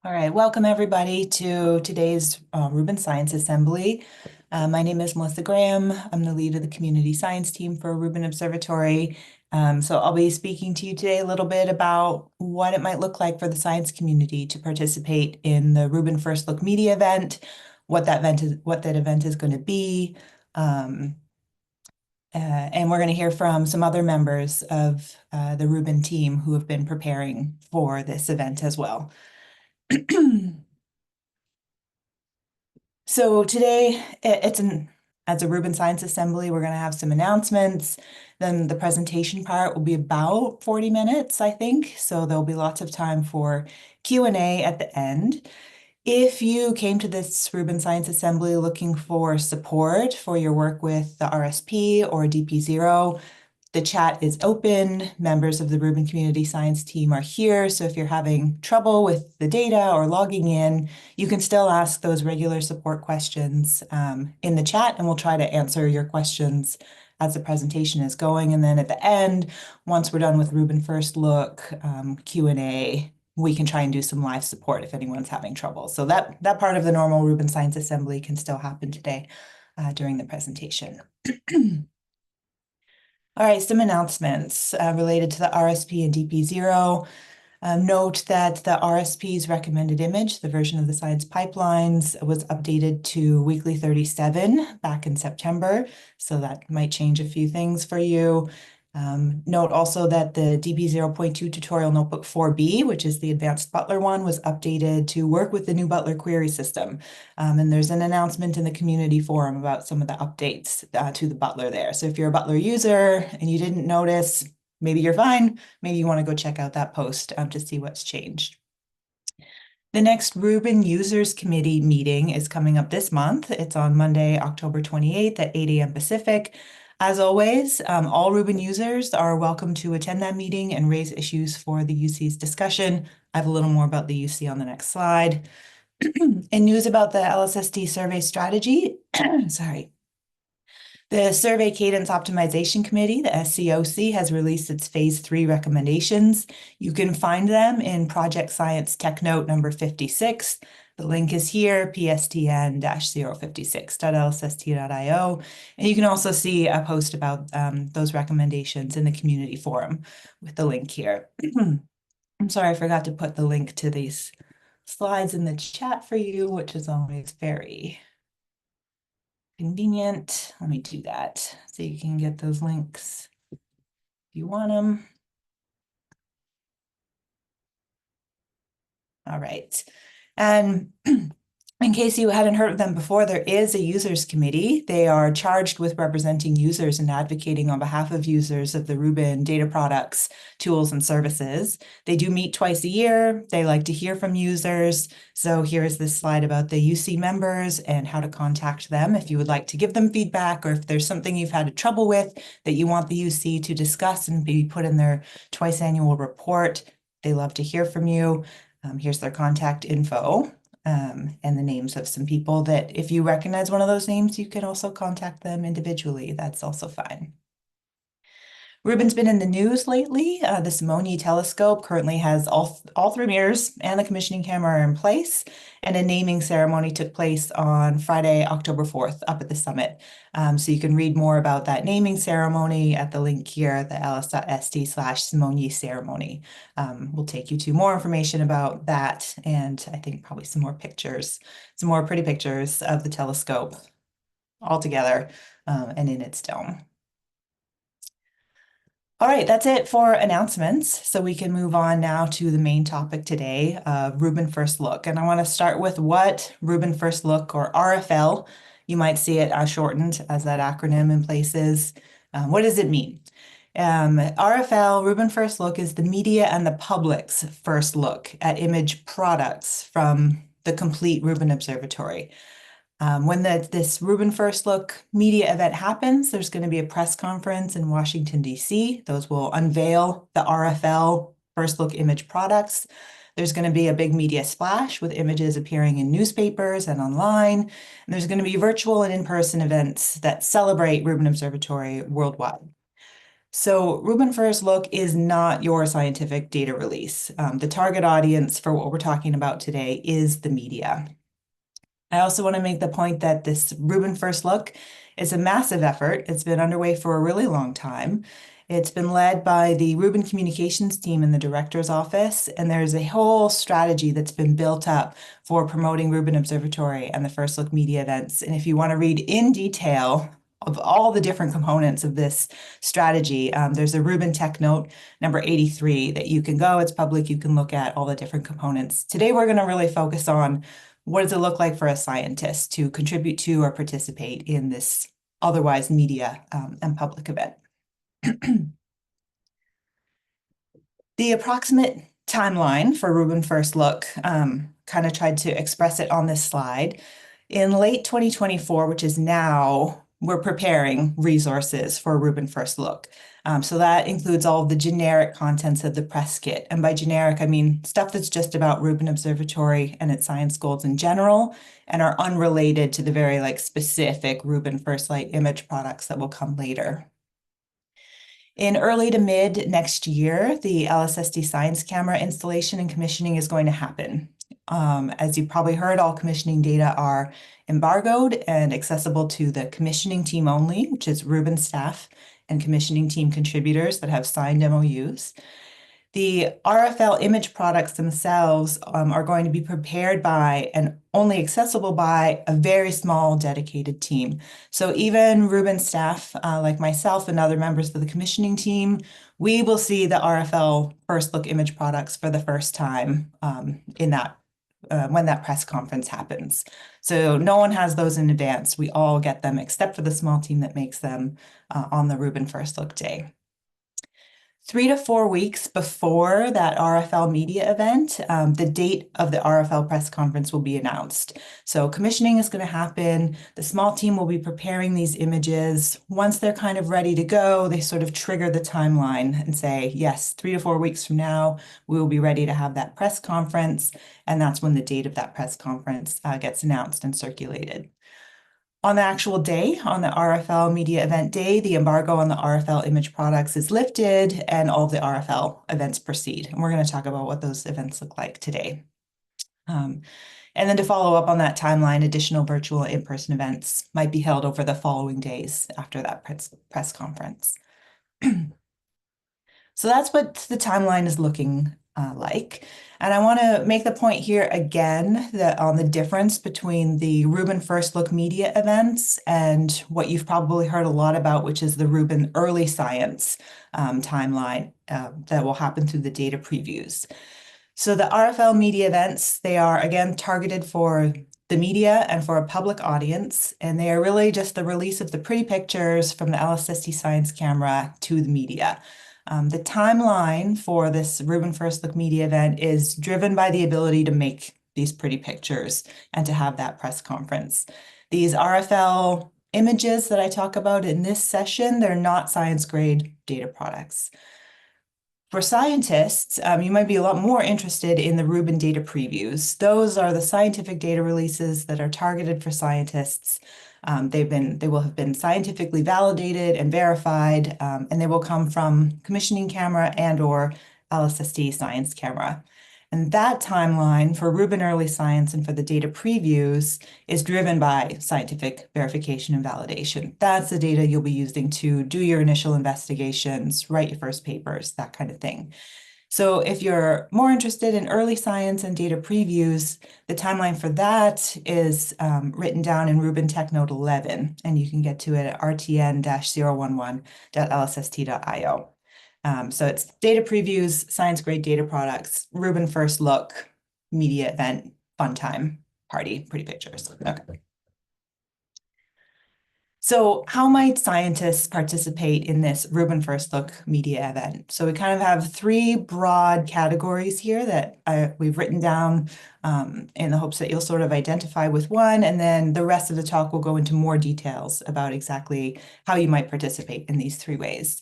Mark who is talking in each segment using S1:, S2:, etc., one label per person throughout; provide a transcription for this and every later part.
S1: All right, welcome everybody to today's Rubin Science Assembly. My name is Melissa Graham. I'm the lead of the community science team for Rubin Observatory. So I'll be speaking to you today a little bit about what it might look like for the science community to participate in the Rubin First Look Media event, what that event is going to be. And we're going to hear from some other members of the Rubin team who have been preparing for this event as well. So today, as a Rubin Science Assembly, we're going to have some announcements. Then the presentation part will be about 40 minutes, I think. So there'll be lots of time for Q&A at the end. If you came to this Rubin Science Assembly looking for support for your work with the RSP or DP0, the chat is open. Members of the Rubin Community Science team are here. So if you're having trouble with the data or logging in, you can still ask those regular support questions in the chat, and we'll try to answer your questions as the presentation is going. And then at the end, once we're done with Rubin First Look Q&A, we can try and do some live support if anyone's having trouble. So that part of the normal Rubin Science Assembly can still happen today during the presentation. All right, some announcements related to the RSP and DP0. Note that the RSP's recommended image, the version of the science pipelines, was updated to weekly 37 back in September, so that might change a few things for you. Note also that the DP 0.2 tutorial notebook 4B, which is the advanced Butler one, was updated to work with the new Butler query system. And there's an announcement in the community forum about some of the updates to the Butler there. So if you're a Butler user and you didn't notice, maybe you're fine. Maybe you want to go check out that post to see what's changed. The next Rubin Users Committee meeting is coming up this month. It's on Monday, October 28th at 8 a.m. Pacific. As always, all Rubin users are welcome to attend that meeting and raise issues for the UC's discussion. I have a little more about the UC on the next slide. And news about the LSST survey strategy, sorry. The Survey Cadence Optimization Committee, the SCOC, has released its Phase 3 recommendations. You can find them in Project Science Tech Note number 56. The link is here, pstn-056.lsst.io. And you can also see a post about those recommendations in the community forum with the link here. I'm sorry, I forgot to put the link to these slides in the chat for you, which is always very convenient. Let me do that so you can get those links if you want them. All right. And in case you hadn't heard of them before, there is a users committee. They are charged with representing users and advocating on behalf of users of the Rubin data products, tools, and services. They do meet twice a year. They like to hear from users. So here's this slide about the UC members and how to contact them if you would like to give them feedback, or if there's something you've had trouble with that you want the UC to discuss and be put in their twice annual report. They love to hear from you. Here's their contact info. And the names of some people that if you recognize one of those names, you can also contact them individually. That's also fine. Rubin's been in the news lately. The Simony telescope currently has all three mirrors and the commissioning camera are in place, and a naming ceremony took place on Friday, October 4th, up at the summit. So you can read more about that naming ceremony at the link here, the ls.st/Simony ceremony. We'll take you to more information about that, and I think probably some more pictures, some more pretty pictures of the telescope all together and in its dome. All right, that's it for announcements. So we can move on now to the main topic today, Rubin First Look. And I want to start with what Rubin First Look, or RFL, you might see it shortened as that acronym in places. What does it mean? RFL, Rubin First Look, is the media and the public's first look at image products from the complete Rubin Observatory. When this Rubin First Look media event happens, there's going to be a press conference in Washington, D.C. Those will unveil the RFL First Look image products. There's going to be a big media splash with images appearing in newspapers and online. And there's going to be virtual and in-person events that celebrate Rubin Observatory worldwide. So Rubin First Look is not your scientific data release. The target audience for what we're talking about today is the media. I also want to make the point that this Rubin First Look is a massive effort. It's been underway for a really long time. It's been led by the Rubin communications team in the director's office, and there's a whole strategy that's been built up for promoting Rubin Observatory and the First Look media events. And if you want to read in detail of all the different components of this strategy, there's a Rubin Tech Note number 83 that you can go. It's public. You can look at all the different components. Today, we're going to really focus on what does it look like for a scientist to contribute to or participate in this otherwise media and public event. The approximate timeline for Rubin First Look, kind of tried to express it on this slide. In late 2024, which is now, we're preparing resources for Rubin First Look. So that includes all of the generic contents of the press kit. And by generic, I mean stuff that's just about Rubin Observatory and its science goals in general and are unrelated to the very specific Rubin First Light image products that will come later. In early to mid next year, the LSSD science camera installation and commissioning is going to happen. As you probably heard, all commissioning data are embargoed and accessible to the commissioning team only, which is Rubin staff and commissioning team contributors that have signed MOUs. The RFL image products themselves are going to be prepared by and only accessible by a very small dedicated team. So even Rubin staff, like myself and other members of the commissioning team, we will see the RFL First Look image products for the first time in that when that press conference happens. So no one has those in advance. We all get them except for the small team that makes them on the Rubin First Look day. 3 to 4 weeks before that RFL media event, the date of the RFL press conference will be announced. So commissioning is going to happen. The small team will be preparing these images. Once they're kind of ready to go, they sort of trigger the timeline and say, yes, 3 to 4 weeks from now, we will be ready to have that press conference. And that's when the date of that press conference gets announced and circulated. On the actual day, on the RFL media event day, the embargo on the RFL image products is lifted and all of the RFL events proceed. And we're going to talk about what those events look like today. And then to follow up on that timeline, additional virtual in-person events might be held over the following days after that press conference. So that's what the timeline is looking like. And I want to make the point here again that on the difference between the Rubin First Look media events and what you've probably heard a lot about, which is the Rubin Early Science timeline that will happen through the data previews. So the RFL media events, they are again targeted for the media and for a public audience, and they are really just the release of the pretty pictures from the LSSD science camera to the media. The timeline for this Rubin First Look media event is driven by the ability to make these pretty pictures and to have that press conference. These RFL images that I talk about in this session, they're not science grade data products. For scientists, you might be a lot more interested in the Rubin data previews. Those are the scientific data releases that are targeted for scientists. They will have been scientifically validated and verified, and they will come from commissioning camera and or LSSD science camera. And that timeline for Rubin Early Science and for the data previews is driven by scientific verification and validation. That's the data you'll be using to do your initial investigations, write your first papers, that kind of thing. So if you're more interested in early science and data previews, the timeline for that is written down in Rubin Tech Note 11, and you can get to it at rtn-011.lsst.io. So it's data previews, science grade data products, Rubin First Look, media event, fun time, party, pretty pictures. Okay. So how might scientists participate in this Rubin First Look media event? So we kind of have 3 broad categories here that we've written down in the hopes that you'll sort of identify with one, and then the rest of the talk will go into more details about exactly how you might participate in these 3 ways.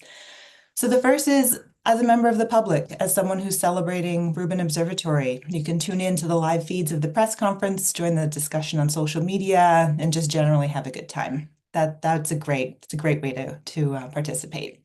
S1: So the first is as a member of the public, as someone who's celebrating Rubin Observatory. You can tune in to the live feeds of the press conference, join the discussion on social media, and just generally have a good time. It's a great way to participate.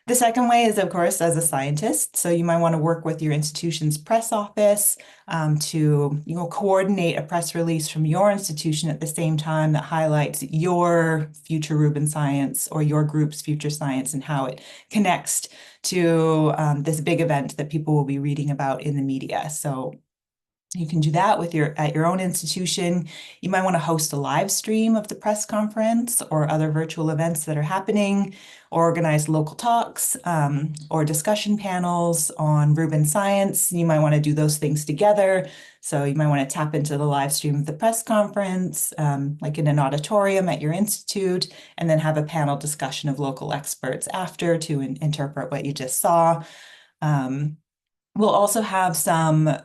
S1: The second way is, of course, as a scientist. So you might want to work with your institution's press office to, coordinate a press release from your institution at the same time that highlights your future Rubin science or your group's future science and how it connects to this big event that people will be reading about in the media. So you can do that with at your own institution. You might want to host a live stream of the press conference or other virtual events that are happening, or organize local talks or discussion panels on Rubin science. You might want to do those things together. So you might want to tap into the live stream of the press conference, like in an auditorium at your institute, and then have a panel discussion of local experts after to interpret what you just saw. We'll also have some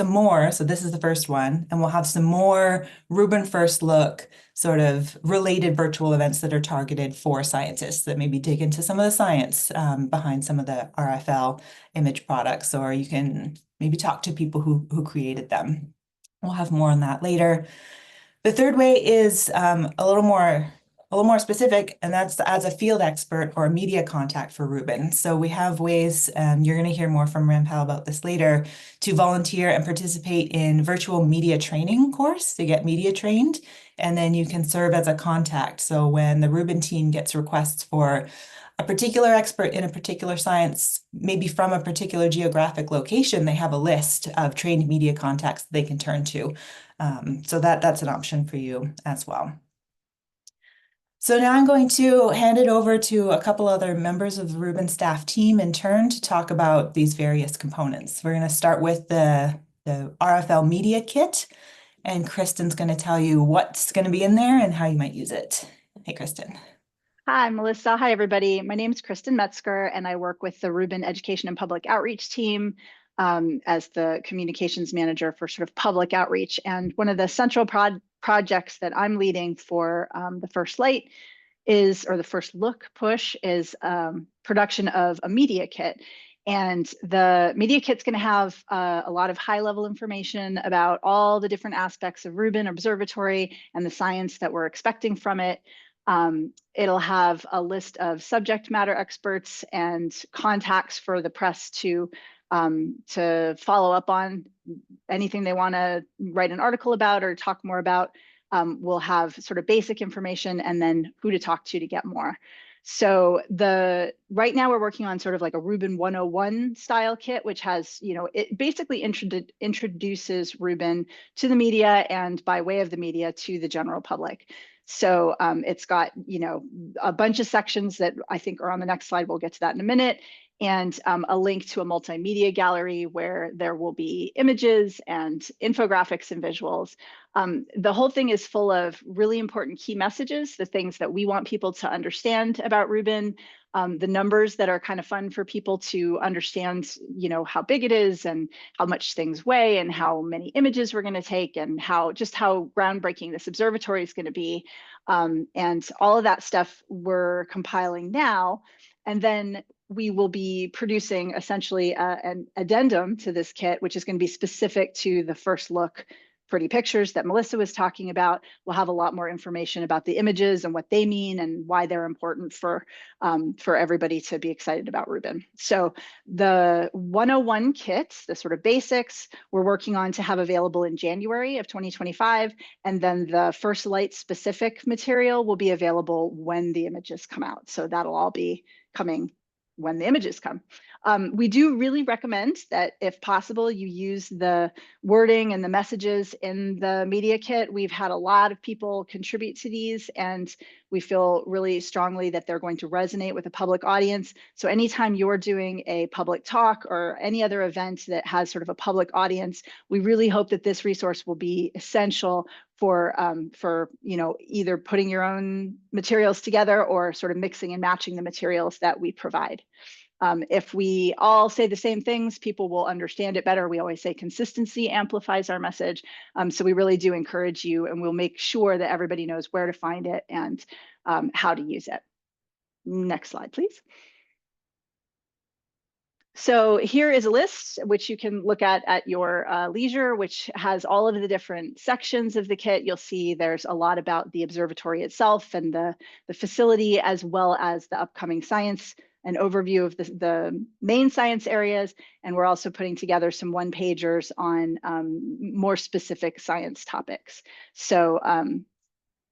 S1: more, so this is the first one, and we'll have some more Rubin First Look sort of related virtual events that are targeted for scientists that maybe dig into some of the science behind some of the RFL image products, or you can maybe talk to people who created them. We'll have more on that later. The third way is a little more specific, and that's as a field expert or a media contact for Rubin. So we have ways, you're going to hear more from Rampal about this later, to volunteer and participate in virtual media training course to get media trained. And then you can serve as a contact. So when the Rubin team gets requests for a particular expert in a particular science, maybe from a particular geographic location, they have a list of trained media contacts they can turn to. So that's an option for you as well. So now I'm going to hand it over to a couple other members of the Rubin staff team in turn to talk about these various components. We're going to start with the RFL Media Kit, and Kristen's going to tell you what's going to be in there and how you might use it. Hey, Kristen.
S2: Hi, Melissa. Hi, everybody. My name is Kristen Metzger, and I work with the Rubin Education and Public Outreach team as the communications manager for sort of public outreach. And one of the central projects that I'm leading for the First Light or the First Look push is production of a media kit. And the media kit's going to have a lot of high-level information about all the different aspects of Rubin Observatory and the science that we're expecting from it. It'll have a list of subject matter experts and contacts for the press to follow up on anything they want to write an article about or talk more about. We'll have sort of basic information and then who to talk to get more. So right now we're working on sort of like a Rubin 101 style kit, which has, it basically introduces Rubin to the media and by way of the media to the general public. So it's got, a bunch of sections that I think are on the next slide. We'll get to that in a minute. And a link to a multimedia gallery where there will be images and infographics and visuals. The whole thing is full of really important key messages, the things that we want people to understand about Rubin, the numbers that are kind of fun for people to understand, how big it is and how much things weigh and how many images we're going to take and how groundbreaking this observatory is going to be. And all of that stuff we're compiling now. And then we will be producing essentially an addendum to this kit, which is going to be specific to the First Look pretty pictures that Melissa was talking about. We'll have a lot more information about the images and what they mean and why they're important for everybody to be excited about Rubin. So the 101 kit, the sort of basics, we're working on to have available in January of 2025. And then the First Light specific material will be available when the images come out. So that'll all be coming when the images come. We do really recommend that if possible, you use the wording and the messages in the media kit. We've had a lot of people contribute to these and we feel really strongly that they're going to resonate with a public audience. So anytime you're doing a public talk or any other event that has sort of a public audience, we really hope that this resource will be essential for either putting your own materials together or sort of mixing and matching the materials that we provide. If we all say the same things, people will understand it better. We always say consistency amplifies our message. So we really do encourage you, and we'll make sure that everybody knows where to find it and how to use it. Next slide, please. So here is a list, which you can look at your leisure, which has all of the different sections of the kit. You'll see there's a lot about the observatory itself and the facility, as well as the upcoming science, an overview of the main science areas. And we're also putting together some one-pagers on more specific science topics. So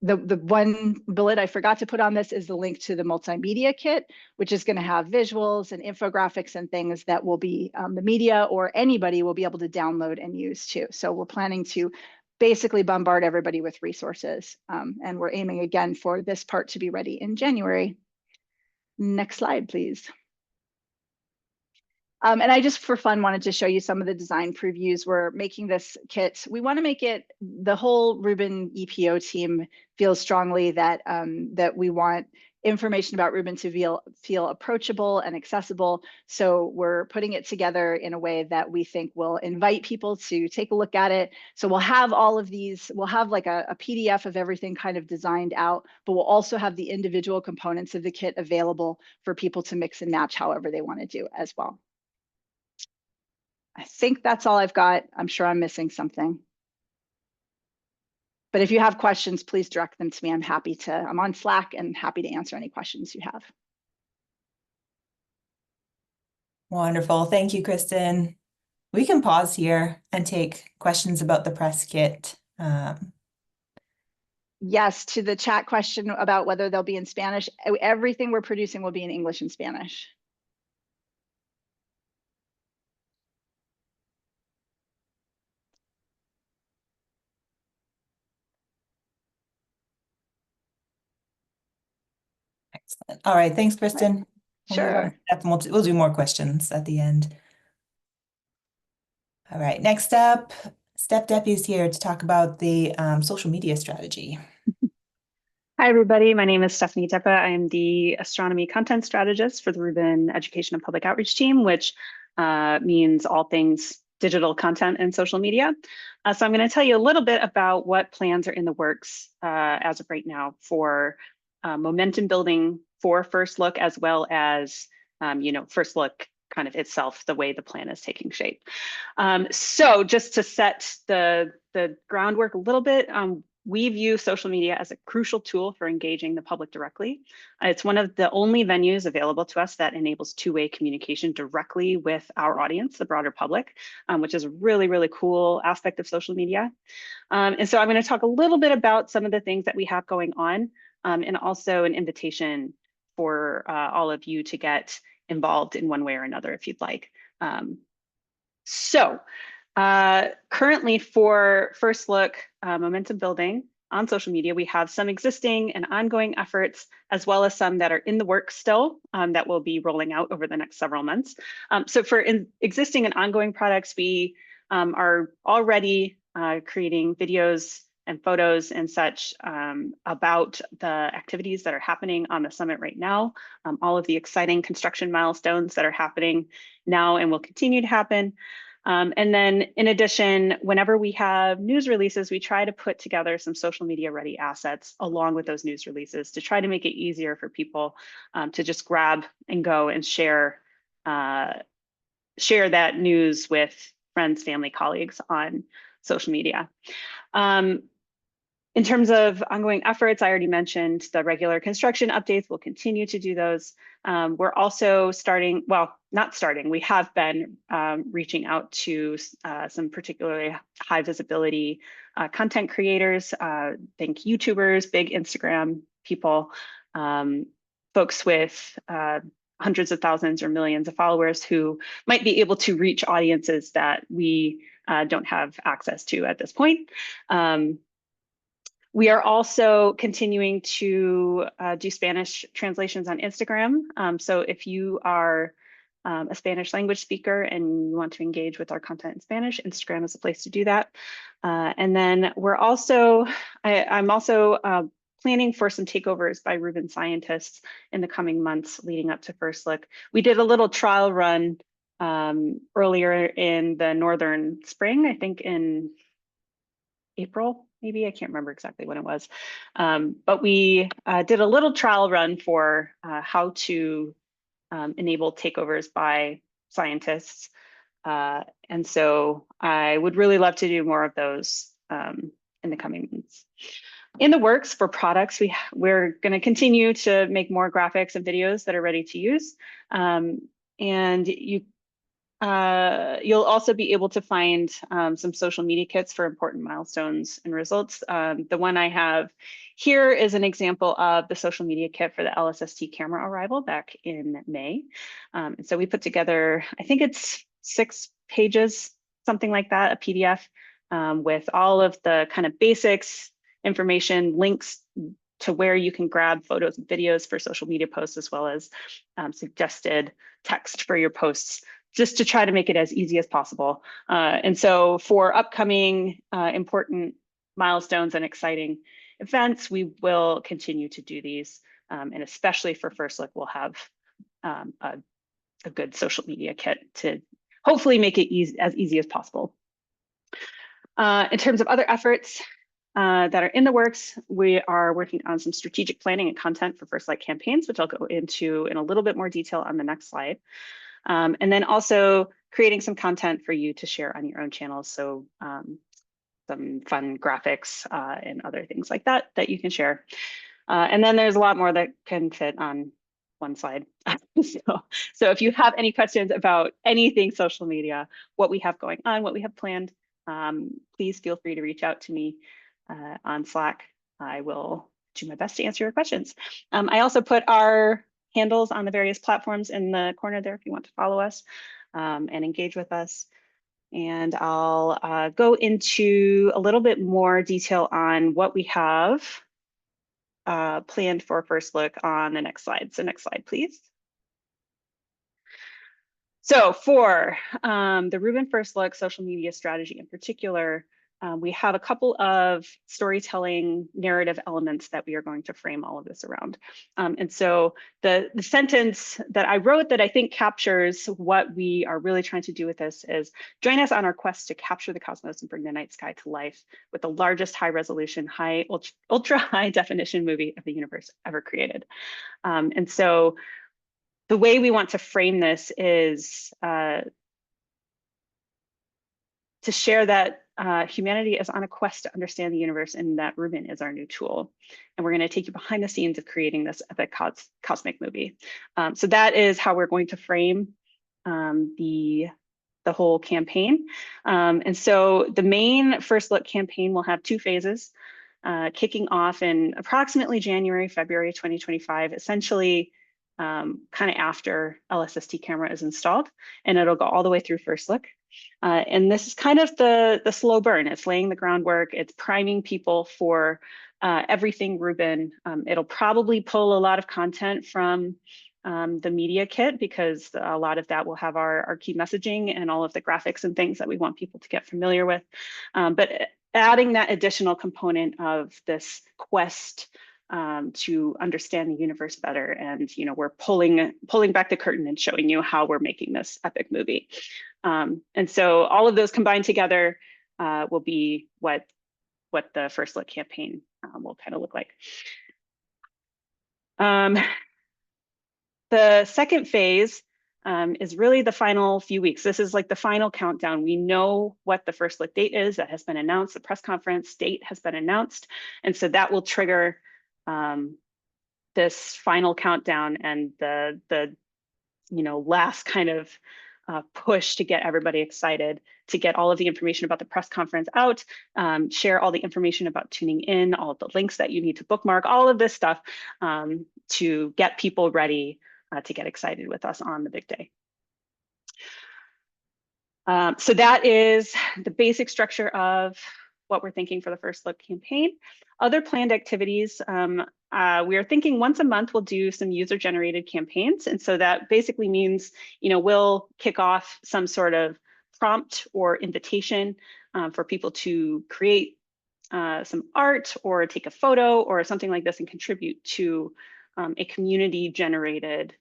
S2: the one bullet I forgot to put on this is the link to the multimedia kit, which is going to have visuals and infographics and things that will be the media or anybody will be able to download and use too. So we're planning to basically bombard everybody with resources. And we're aiming again for this part to be ready in January. Next slide, please. And I just for fun wanted to show you some of the design previews. We're making this kit. We want to make it, the whole Rubin EPO team feels strongly that that we want information about Rubin to feel approachable and accessible. So we're putting it together in a way that we think will invite people to take a look at it. So we'll have all of these, we'll have like a PDF of everything kind of designed out, but we'll also have the individual components of the kit available for people to mix and match however they want to do as well. I think that's all I've got. I'm sure I'm missing something. But if you have questions, please direct them to me. I'm on Slack and happy to answer any questions you have.
S1: Wonderful. Thank you, Kristen. We can pause here and take questions about the press kit.
S2: Yes, to the chat question about whether they'll be in Spanish, everything we're producing will be in English and Spanish.
S1: Excellent. All right. Thanks, Kristen. We'll move on to
S2: Sure.
S1: Steph, and we'll do more questions at the end. All right. Next up, Steph Deppy is here to talk about the social media strategy.
S3: Hi, everybody. My name is Stephanie Teppa. I am the astronomy content strategist for the Rubin Education and Public Outreach team, which means all things digital content and social media. So I'm going to tell you a little bit about what plans are in the works as of right now for momentum building for First Look, as well as, First Look kind of itself, the way the plan is taking shape. So just to set the groundwork a little bit, we view social media as a crucial tool for engaging the public directly. It's one of the only venues available to us that enables two-way communication directly with our audience, the broader public, which is a really, really cool aspect of social media. And so I'm going to talk a little bit about some of the things that we have going on, and also an invitation for all of you to get involved in one way or another if you'd like. Currently for First Look momentum building on social media, we have some existing and ongoing efforts, as well as some that are in the works still that will be rolling out over the next several months. So for existing and ongoing products, we are already creating videos and photos and such about the activities that are happening on the summit right now, all of the exciting construction milestones that are happening now and will continue to happen. And then in addition, whenever we have news releases, we try to put together some social media ready assets along with those news releases to try to make it easier for people to just grab and go and share that news with friends, family, colleagues on social media. In terms of ongoing efforts, I already mentioned the regular construction updates. We'll continue to do those. We're also starting, well, not starting, we have been reaching out to some particularly high visibility content creators, think YouTubers, big Instagram people, folks with hundreds of thousands or millions of followers who might be able to reach audiences that we don't have access to at this point. We are also continuing to do Spanish translations on Instagram. So if you are a Spanish language speaker and you want to engage with our content in Spanish, Instagram is a place to do that. And then we're also, I'm also planning for some takeovers by Rubin scientists in the coming months leading up to First Look. We did a little trial run earlier in the northern spring, I think in April, maybe, I can't remember exactly when it was. But we did a little trial run for how to enable takeovers by scientists. And so I would really love to do more of those in the coming months. In the works for products, we're going to continue to make more graphics and videos that are ready to use. And you'll also be able to find some social media kits for important milestones and results. The one I have here is an example of the social media kit for the LSST camera arrival back in May. And so we put together, I think it's 6 pages, something like that, a PDF with all of the kind of basics, information, links to where you can grab photos and videos for social media posts, as well as suggested text for your posts, just to try to make it as easy as possible. And so for upcoming important milestones and exciting events, we will continue to do these. And especially for First Look, we'll have a good social media kit to hopefully make it as easy as possible. In terms of other efforts that are in the works, we are working on some strategic planning and content for First Light campaigns, which I'll go into in a little bit more detail on the next slide. And then also creating some content for you to share on your own channels. So some fun graphics and other things like that you can share. And then there's a lot more that can fit on one slide. So if you have any questions about anything social media, what we have going on, what we have planned, please feel free to reach out to me on Slack. I will do my best to answer your questions. I also put our handles on the various platforms in the corner there if you want to follow us and engage with us. And I'll go into a little bit more detail on what we have planned for First Look on the next slide. So next slide, please. So for the Rubin First Look social media strategy in particular, we have a couple of storytelling narrative elements that we are going to frame all of this around. And so the sentence that I wrote that I think captures what we are really trying to do with this is, join us on our quest to capture the cosmos and bring the night sky to life with the largest high resolution, ultra high definition movie of the universe ever created. And so the way we want to frame this is to share that humanity is on a quest to understand the universe and that Rubin is our new tool. And we're going to take you behind the scenes of creating this epic cosmic movie. So that is how we're going to frame the whole campaign. And so the main First Look campaign will have 2 phases, kicking off in approximately January, February 2025, essentially kind of after LSST camera is installed, and it'll go all the way through First Look. And this is kind of the slow burn. It's laying the groundwork. It's priming people for everything Rubin. It'll probably pull a lot of content from the media kit, because a lot of that will have our key messaging and all of the graphics and things that we want people to get familiar with. But adding that additional component of this quest to understand the universe better. And, you know, we're pulling back the curtain and showing you how we're making this epic movie. And so all of those combined together will be what the First Look campaign will kind of look like. The second phase is really the final few weeks. This is like the final countdown. We know what the First Look date is. That has been announced. The press conference date has been announced. And so that will trigger this final countdown and the last kind of push to get everybody excited, to get all of the information about the press conference out, share all the information about tuning in, all of the links that you need to bookmark, all of this stuff to get people ready to get excited with us on the big day. So that is the basic structure of what we're thinking for the First Look campaign. Other planned activities, we are thinking once a month we'll do some user-generated campaigns. And so that basically means, we'll kick off some sort of prompt or invitation for people to create some art or take a photo or something like this and contribute to a community-generated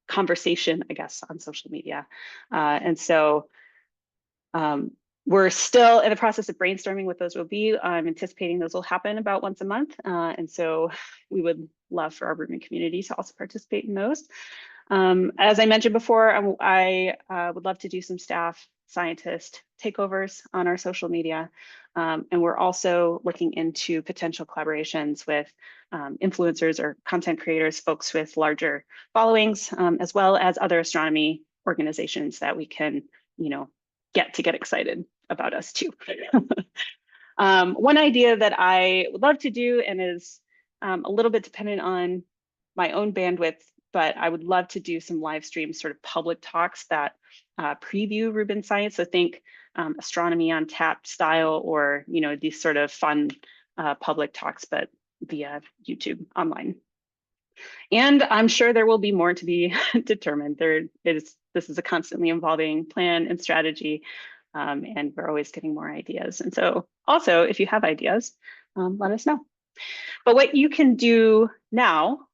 S3: conversation, I guess, on social media. And so we're still in the process of brainstorming what those will be. I'm anticipating those will happen about once a month. And so we would love for our Rubin community to also participate in those. As I mentioned before, I would love to do some staff scientist takeovers on our social media. And we're also looking into potential collaborations with influencers or content creators, folks with larger followings, as well as other astronomy organizations that we can, get excited about us too. One idea that I would love to do and is a little bit dependent on my own bandwidth, but I would love to do some live stream sort of public talks that preview Rubin science. So think astronomy on tap style, or these sort of fun public talks, but via YouTube online. And I'm sure there will be more to be determined. This is a constantly evolving plan and strategy, and we're always getting more ideas. And so also, if you have ideas, let us know. But what you can do now,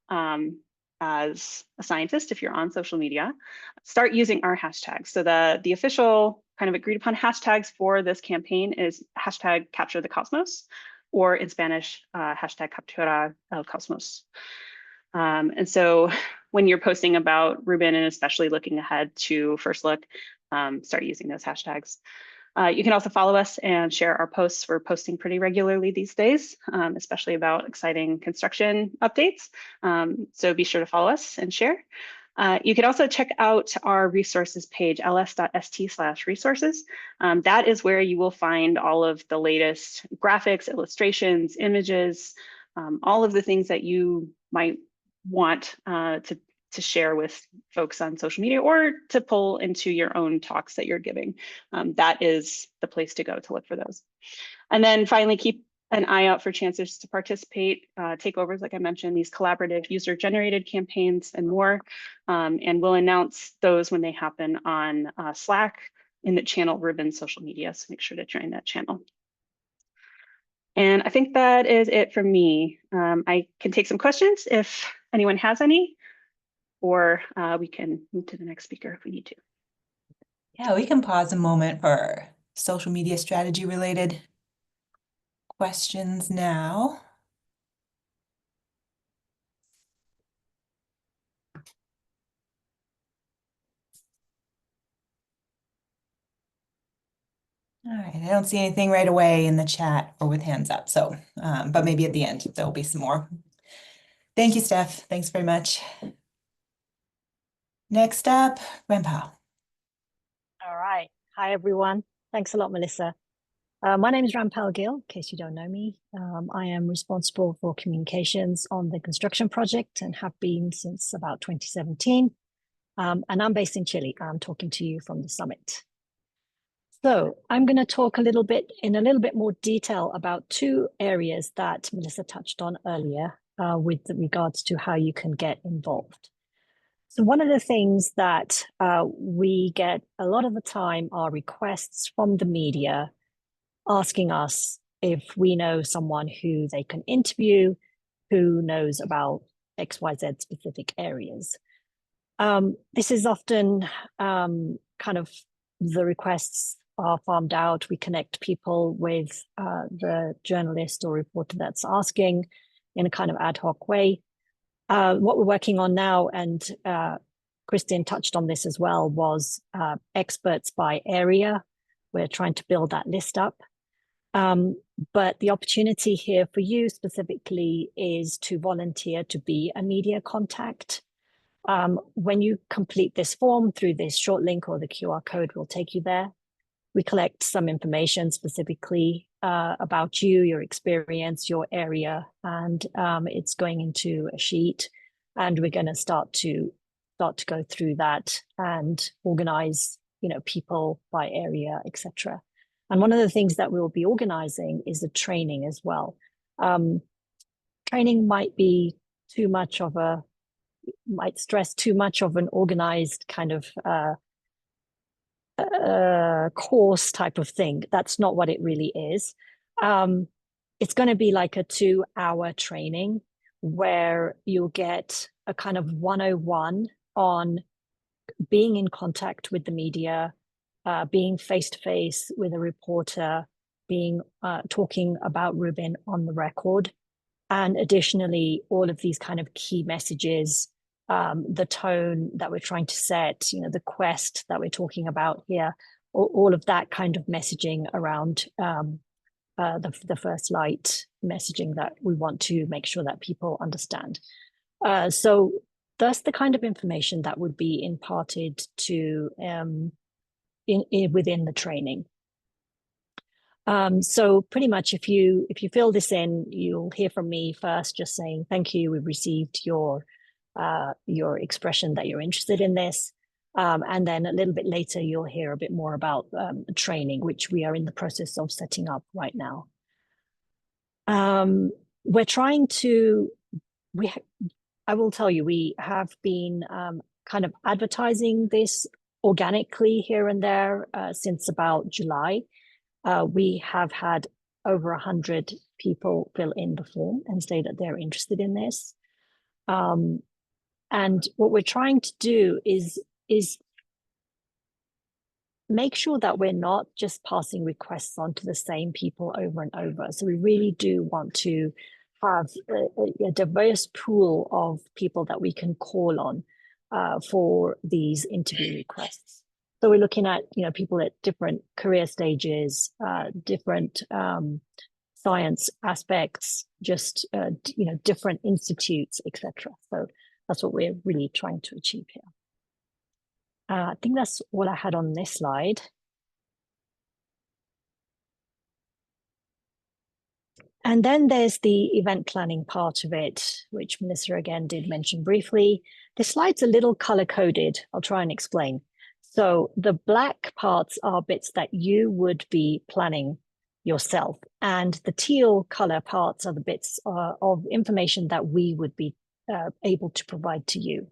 S3: as a scientist, if you're on social media, start using our hashtags. So the official kind of agreed upon hashtags for this campaign is hashtag capture the cosmos, or in Spanish, hashtag captura el cosmos. And so when you're posting about Rubin, and especially looking ahead to First Look, start using those hashtags. You can also follow us and share our posts. We're posting pretty regularly these days, especially about exciting construction updates. So be sure to follow us and share. You can also check out our resources page, ls.st/resources. That is where you will find all of the latest graphics, illustrations, images, all of the things that you might want to share with folks on social media, or to pull into your own talks that you're giving. That is the place to go to look for those. And then finally, keep an eye out for chances to participate, takeovers, like I mentioned, these collaborative user-generated campaigns and more. And we'll announce those when they happen on Slack in the channel Rubin social media, so make sure to join that channel. And I think that is it from me. I can take some questions if anyone has any, or we can move to the next speaker if we need to.
S1: Yeah, we can pause a moment for social media strategy related questions now. All right, I don't see anything right away in the chat or with hands up, so, but maybe at the end there'll be some more. Thank you, Steph. Thanks very much. Next up, Rampal.
S4: All right. Hi, everyone. Thanks a lot, Melissa. My name is Rampal Gill, in case you don't know me. I am responsible for communications on the construction project and have been since about 2017. And I'm based in Chile. I'm talking to you from the summit. So I'm going to talk in a little bit more detail about two areas that Melissa touched on earlier with regards to how you can get involved. So one of the things that we get a lot of the time are requests from the media asking us if we know someone who they can interview, who knows about XYZ specific areas. This is often kind of the requests are farmed out. We connect people with the journalist or reporter that's asking in a kind of ad hoc way. What we're working on now, and Christine touched on this as well, was experts by area. We're trying to build that list up. But the opportunity here for you specifically is to volunteer to be a media contact. When you complete this form through this short link, or the QR code will take you there, we collect some information specifically about you, your experience, your area, and it's going into a sheet, and we're going to start to go through that and organize, people by area, etc. And one of the things that we'll be organizing is a training as well. Training might stress too much of an organized kind of course type of thing. That's not what it really is. It's going to be like a 2-hour training where you'll get a kind of 101 on being in contact with the media, being face-to-face with a reporter, talking about Rubin on the record. And additionally, all of these kind of key messages the tone that we're trying to set, the quest that we're talking about here, all of that kind of messaging around the first light messaging that we want to make sure that people understand. So that's the kind of information that would be imparted to within the training. So pretty much if you fill this in, you'll hear from me first, just saying, thank you, we've received your expression that you're interested in this. And then a little bit later, you'll hear a bit more about training, which we are in the process of setting up right now. We're trying to, I will tell you, we have been kind of advertising this organically here and there since about July. We have had over 100 people fill in the form and say that they're interested in this. And what we're trying to do is make sure that we're not just passing requests on to the same people over and over. So we really do want to have a diverse pool of people that we can call on for these interview requests. So we're looking at people at different career stages, different science aspects, just different institutes, etc. So that's what we're really trying to achieve here. I think that's all I had on this slide. And then there's the event planning part of it, which Melissa again did mention briefly. This slide's a little color coded. I'll try and explain. So the black parts are bits that you would be planning yourself, and the teal color parts are the bits of information that we would be able to provide to you.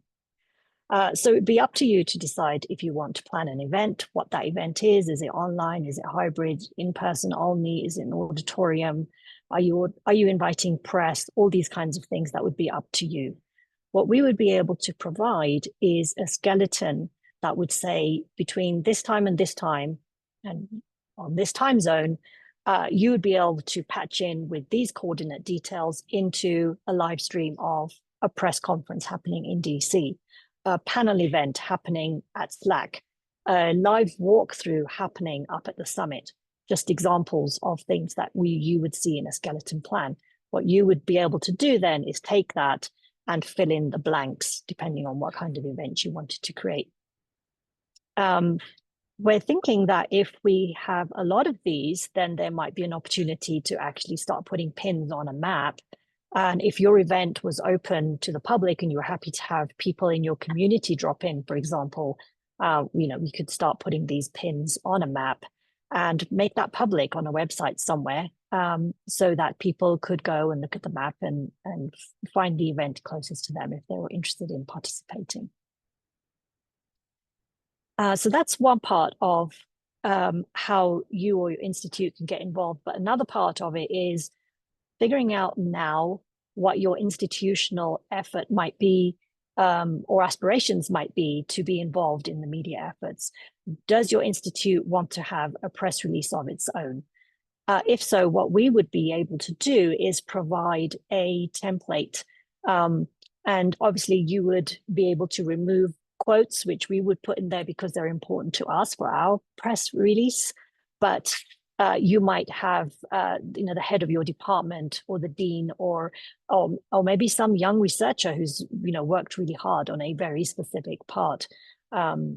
S4: So it'd be up to you to decide if you want to plan an event, what that event is. Is it online? Is it hybrid, in person only? Is it an auditorium? Are you inviting press? All these kinds of things, that would be up to you. What we would be able to provide is a skeleton that would say between this time and on this time zone, you would be able to patch in with these coordinate details into a live stream of a press conference happening in DC, a panel event happening at Slack, a live walkthrough happening up at the summit. Just examples of things that you would see in a skeleton plan. What you would be able to do then is take that and fill in the blanks, depending on what kind of event you wanted to create. We're thinking that if we have a lot of these, then there might be an opportunity to actually start putting pins on a map. And if your event was open to the public and you were happy to have people in your community drop in, for example, we could start putting these pins on a map and make that public on a website somewhere, so that people could go and look at the map and find the event closest to them if they were interested in participating. So that's one part of how you or your institute can get involved. But another part of it is figuring out now what your institutional effort might be, or aspirations might be to be involved in the media efforts. Does your institute want to have a press release of its own? If so, what we would be able to do is provide a template. And obviously you would be able to remove quotes, which we would put in there because they're important to us for our press release. But you might have, the head of your department or the dean or maybe some young researcher who's, worked really hard on a very specific part of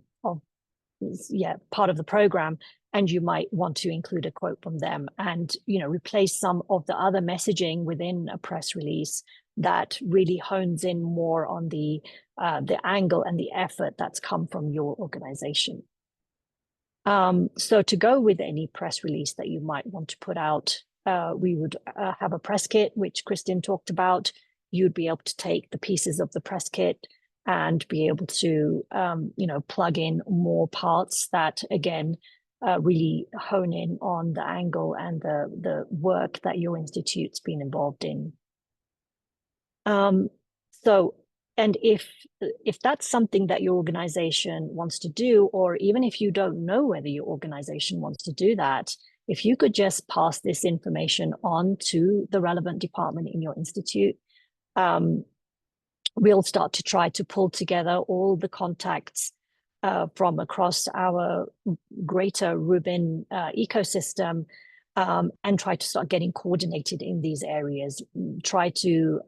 S4: the program. And you might want to include a quote from them and, replace some of the other messaging within a press release that really hones in more on the angle and the effort that's come from your organization. So to go with any press release that you might want to put out, we would have a press kit, which Kristin talked about. You'd be able to take the pieces of the press kit and be able to, plug in more parts that, again, really hone in on the angle and the work that your institute's been involved in. And if that's something that your organization wants to do, or even if you don't know whether your organization wants to do that, if you could just pass this information on to the relevant department in your institute, we'll start to try to pull together all the contacts from across our greater Rubin ecosystem, and try to start getting coordinated in these areas. Try to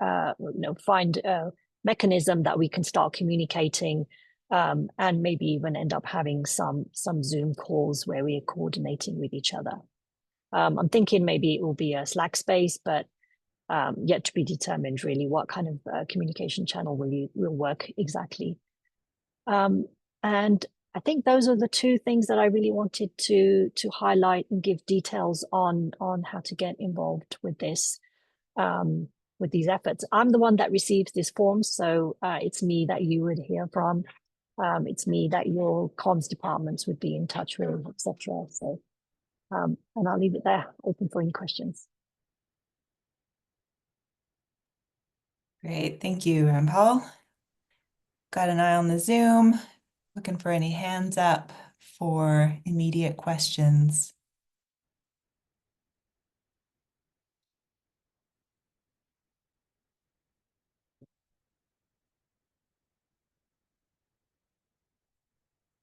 S4: find a mechanism that we can start communicating, and maybe even end up having some Zoom calls where we are coordinating with each other. I'm thinking maybe it will be a Slack space, but yet to be determined really what kind of communication channel will work exactly. And I think those are the two things that I really wanted to highlight and give details on how to get involved with this, with these efforts. I'm the one that receives these forms, so it's me that you would hear from. It's me that your comms departments would be in touch with, etc. So, and I'll leave it there, open for any questions.
S1: Great, thank you, Paul. Got an eye on the Zoom. Looking for any hands up for immediate questions.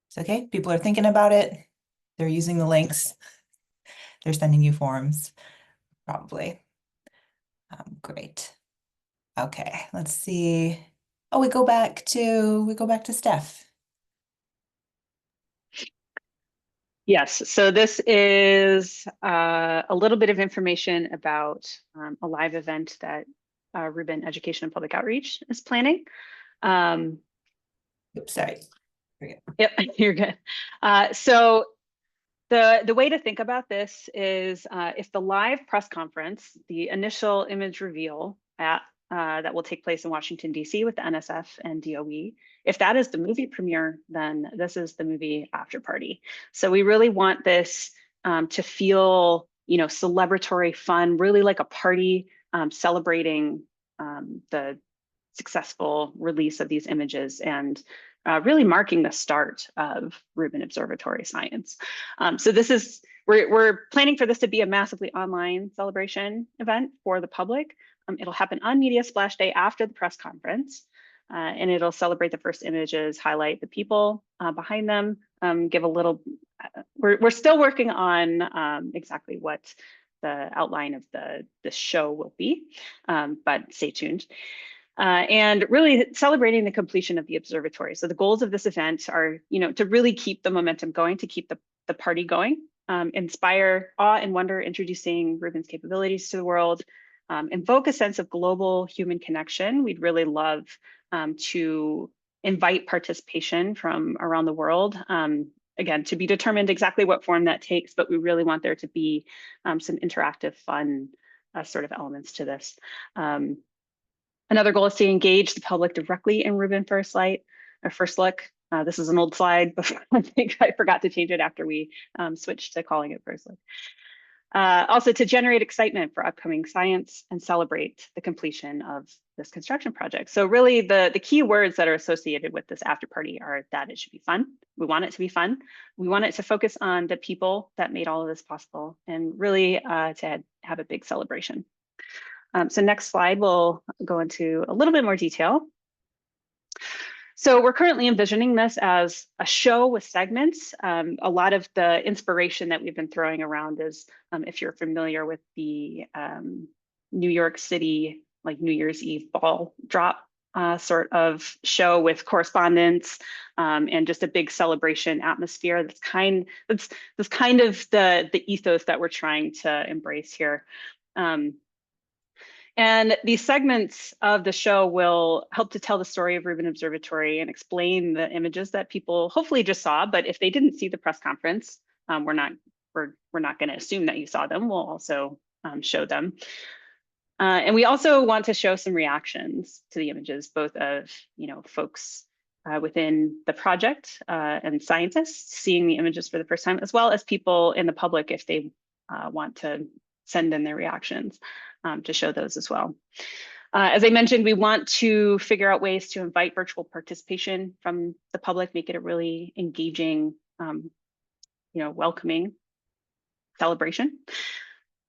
S1: It's okay, people are thinking about it. They're using the links. They're sending you forms, probably. Great. Okay, let's see. Oh, we go back to Steph.
S3: Yes, so this is a little bit of information about a live event that Rubin Education and Public Outreach is planning.
S1: Oops, sorry.
S3: Yep, you're good. So the way to think about this is if the live press conference, the initial image reveal that will take place in Washington, D.C. with the NSF and DOE, if that is the movie premiere, then this is the movie after party. So we really want this to feel, celebratory, fun, really like a party celebrating the successful release of these images and really marking the start of Rubin Observatory Science. So we're planning for this to be a massively online celebration event for the public. It'll happen on Media Splash Day after the press conference, and it'll celebrate the first images, highlight the people behind them, give a little, we're still working on exactly what the outline of the show will be, but stay tuned. And really celebrating the completion of the observatory. So the goals of this event are, to really keep the momentum going, to keep the party going, inspire awe and wonder, introducing Rubin's capabilities to the world, invoke a sense of global human connection. We'd really love to invite participation from around the world. Again, to be determined exactly what form that takes, but we really want there to be some interactive, fun sort of elements to this. Another goal is to engage the public directly in Rubin First Light, or First Look. This is an old slide, but I think I forgot to change it after we switched to calling it First Look. Also to generate excitement for upcoming science and celebrate the completion of this construction project. So really the key words that are associated with this after party are that it should be fun. We want it to be fun. We want it to focus on the people that made all of this possible and really to have a big celebration. So next slide, we'll go into a little bit more detail. So we're currently envisioning this as a show with segments. A lot of the inspiration that we've been throwing around is, if you're familiar with the New York City, like New Year's Eve ball drop sort of show with correspondence and just a big celebration atmosphere. That's kind of the ethos that we're trying to embrace here. And these segments of the show will help to tell the story of Rubin Observatory and explain the images that people hopefully just saw. But if they didn't see the press conference, we're not going to assume that you saw them. We'll also show them. And we also want to show some reactions to the images, both of folks within the project and scientists seeing the images for the first time, as well as people in the public if they want to send in their reactions. To show those as well. As I mentioned, we want to figure out ways to invite virtual participation from the public, make it a really engaging, welcoming celebration.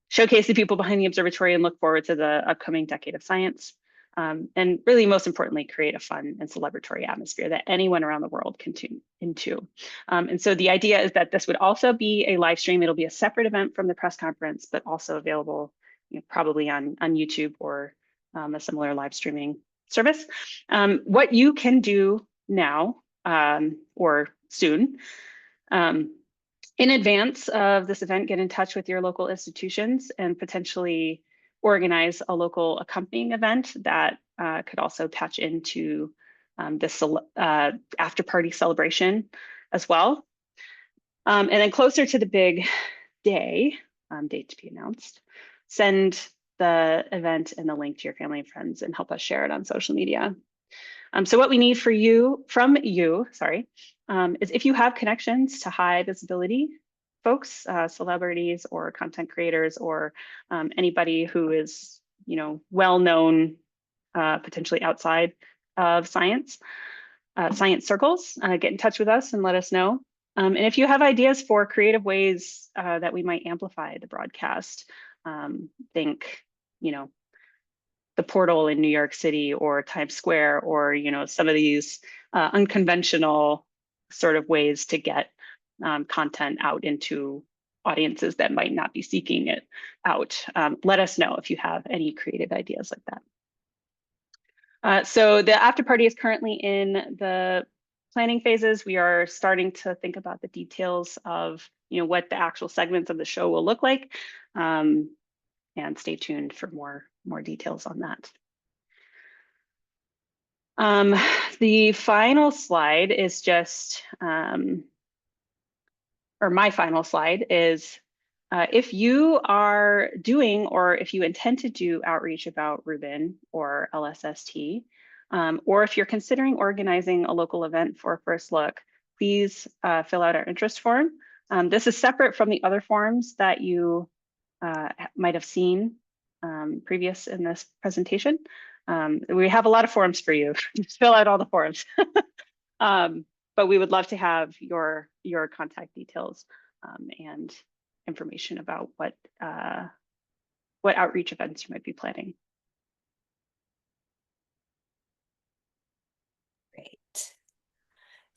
S3: Showcase the people behind the observatory and look forward to the upcoming decade of science. and really most importantly, create a fun and celebratory atmosphere that anyone around the world can tune into. And so the idea is that this would also be a live stream. It'll be a separate event from the press conference, but also available, probably on YouTube or a similar live streaming service. What you can do now or soon, in advance of this event, get in touch with your local institutions and potentially organize a local accompanying event that could also touch into this after party celebration as well. And then closer to the big day, date to be announced, send the event and the link to your family and friends and help us share it on social media. So what we need from you, is if you have connections to high visibility folks, celebrities or content creators, or anybody who is, well-known, potentially outside of science circles, get in touch with us and let us know. And if you have ideas for creative ways that we might amplify the broadcast, think, the portal in New York City or Times Square, or some of these unconventional sort of ways to get content out into audiences that might not be seeking it out. Let us know if you have any creative ideas like that. So the after party is currently in the planning phases. We are starting to think about the details of what the actual segments of the show will look like. And stay tuned for more details on that. The final slide is just, or my final slide is, if you are doing, or if you intend to do outreach about Rubin or LSST, or if you're considering organizing a local event for a first look, please fill out our interest form. This is separate from the other forms that you might have seen previous in this presentation. We have a lot of forms for you. Just fill out all the forms. But we would love to have your contact details and information about what outreach events you might be planning.
S1: Great.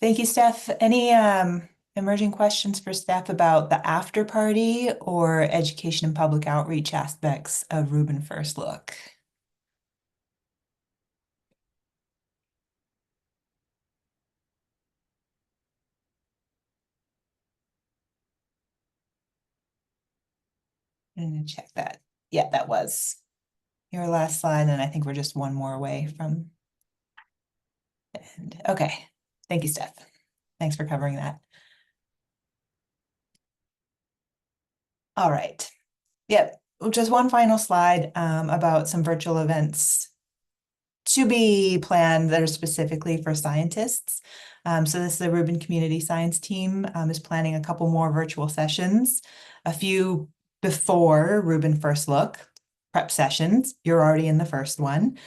S1: Thank you, Steph. Any emerging questions for Steph about the after party or education and public outreach aspects of Rubin First Look? I'm gonna check that. Yeah, that was your last slide, and I think we're just one more away from the end. Okay, thank you, Steph. Thanks for covering that. All right. Yep, just one final slide about some virtual events to be planned that are specifically for scientists. So this is the Rubin Community Science Team is planning a couple more virtual sessions, a few before Rubin First Look prep sessions. You're already in the first one.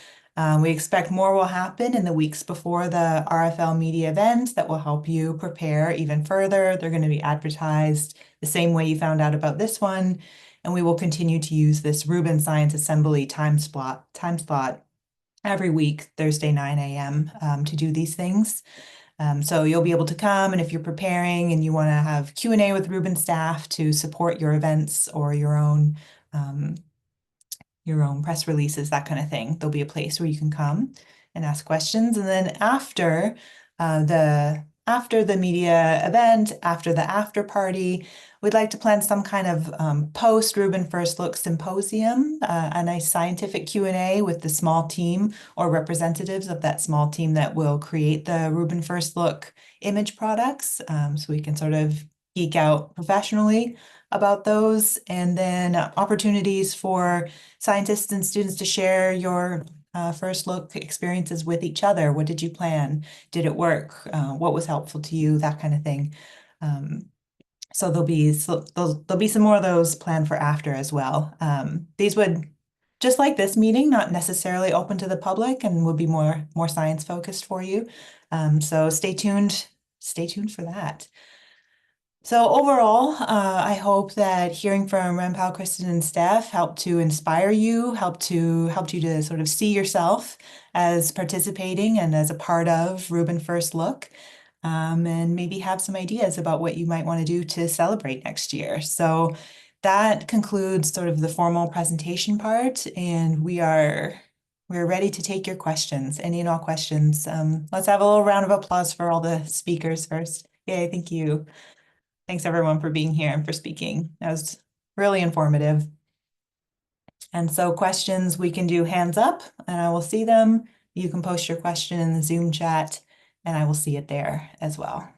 S1: We expect more will happen in the weeks before the RFL media event that will help you prepare even further. They're going to be advertised the same way you found out about this one. And we will continue to use this Rubin Science Assembly time slot every week, Thursday, 9 a.m. To do these things. So you'll be able to come, and if you're preparing and you want to have Q&A with Rubin staff to support your events or your own press releases, that kind of thing, there'll be a place where you can come and ask questions. And then after the media event, after the after party, we'd like to plan some kind of post Rubin First Look symposium, a nice scientific Q&A with the small team or representatives of that small team that will create the Rubin First Look image products. So we can sort of geek out professionally about those, and then opportunities for scientists and students to share your first look experiences with each other. What did you plan? Did it work? What was helpful to you? That kind of thing. So there'll be some more of those planned for after as well. These would, just like this meeting, not necessarily open to the public and would be more science focused for you. So stay tuned for that. So overall, I hope that hearing from Rampal, Kristen, and Steph helped to inspire you, helped you to sort of see yourself as participating and as a part of Rubin First Look, and maybe have some ideas about what you might want to do to celebrate next year. So that concludes sort of the formal presentation part, and we're ready to take your questions, any and all questions. Let's have a little round of applause for all the speakers first. Yay, thank you. Thanks everyone for being here and for speaking. That was really informative. And so questions, we can do hands up and I will see them. You can post your question in the Zoom chat and I will see it there as well.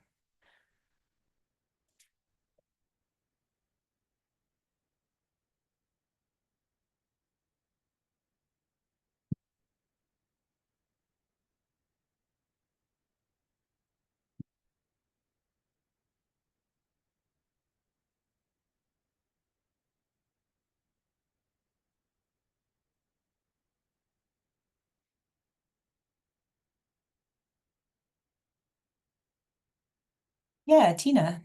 S1: Yeah, Tina.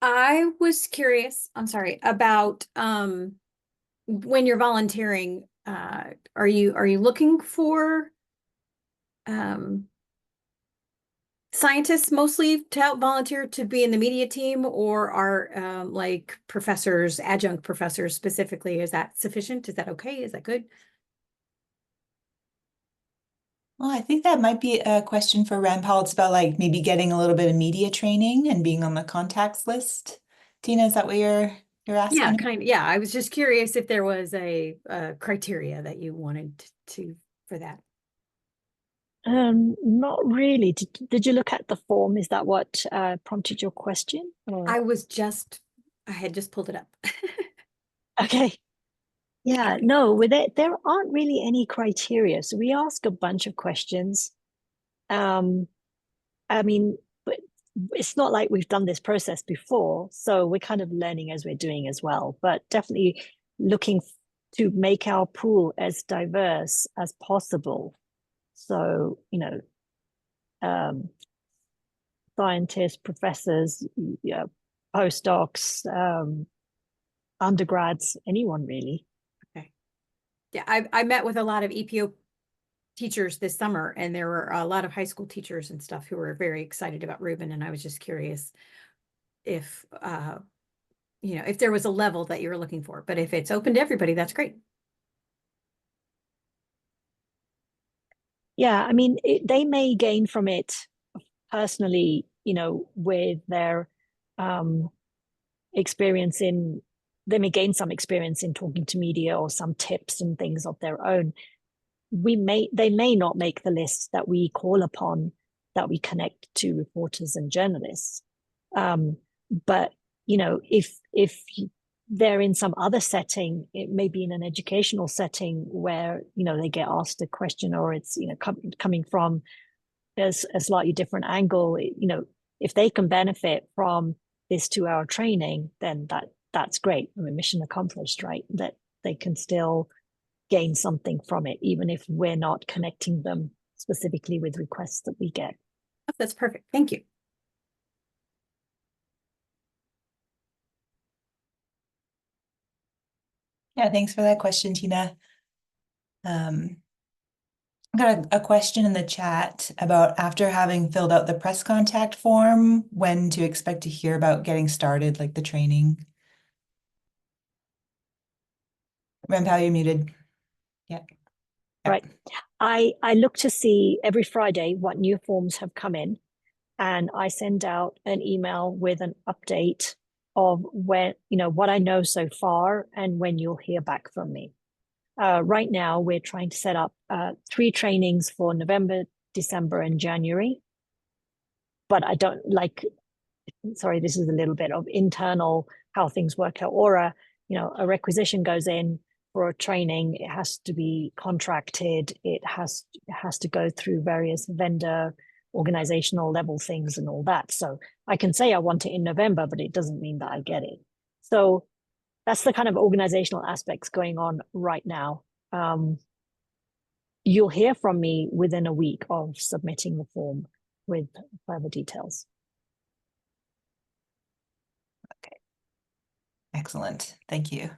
S5: I was curious, I'm sorry, about when you're volunteering, are you looking for scientists mostly to help volunteer to be in the media team, or are like professors, adjunct professors specifically, is that sufficient? Is that okay? Is that good?
S1: Well, I think that might be a question for Rampal. It's about like maybe getting a little bit of media training and being on the contacts list. Tina, is that what you're asking?
S5: Yeah, kind of. Yeah, I was just curious if there was a criteria that you wanted to for that.
S4: Not really. Did you look at the form? Is that what prompted your question? Or...
S5: I had just pulled it up.
S4: Okay. Yeah, no, with it, there aren't really any criteria. So we ask a bunch of questions. I mean, but it's not like we've done this process before, so we're kind of learning as we're doing as well, but definitely looking to make our pool as diverse as possible. So, scientists, professors, postdocs, undergrads, anyone really.
S5: Okay. Yeah, I met with a lot of EPO teachers this summer, and there were a lot of high school teachers and stuff who were very excited about Rubin, and I was just curious if if there was a level that you were looking for, but if it's open to everybody, that's great.
S4: Yeah, I mean, they may gain from it personally, with their experience in, they may gain some experience in talking to media or some tips and things of their own. They may not make the list that we call upon, that we connect to reporters and journalists. But if they're in some other setting, it may be in an educational setting where they get asked a question, or it's coming from a slightly different angle. If they can benefit from this 2-hour training, then that's great. I mean, mission accomplished, right? That they can still gain something from it, even if we're not connecting them specifically with requests that we get.
S5: Oh, that's perfect. Thank you.
S1: Yeah, thanks for that question, Tina. I got a question in the chat about, after having filled out the press contact form, when to expect to hear about getting started, like the training. Rampal, you're muted. Yeah.
S4: Right. I look to see every Friday what new forms have come in, and I send out an email with an update of when, what I know so far and when you'll hear back from me. Right now, we're trying to set up 3 trainings for November, December, and January. But I don't sorry, this is a little bit of internal how things work at Aura. A requisition goes in for a training, it has to be contracted, it has to go through various vendor organizational level things and all that. So I can say I want it in November, but it doesn't mean that I get it. So that's the kind of organizational aspects going on right now. You'll hear from me within a week of submitting the form with further details.
S1: Excellent. Thank you.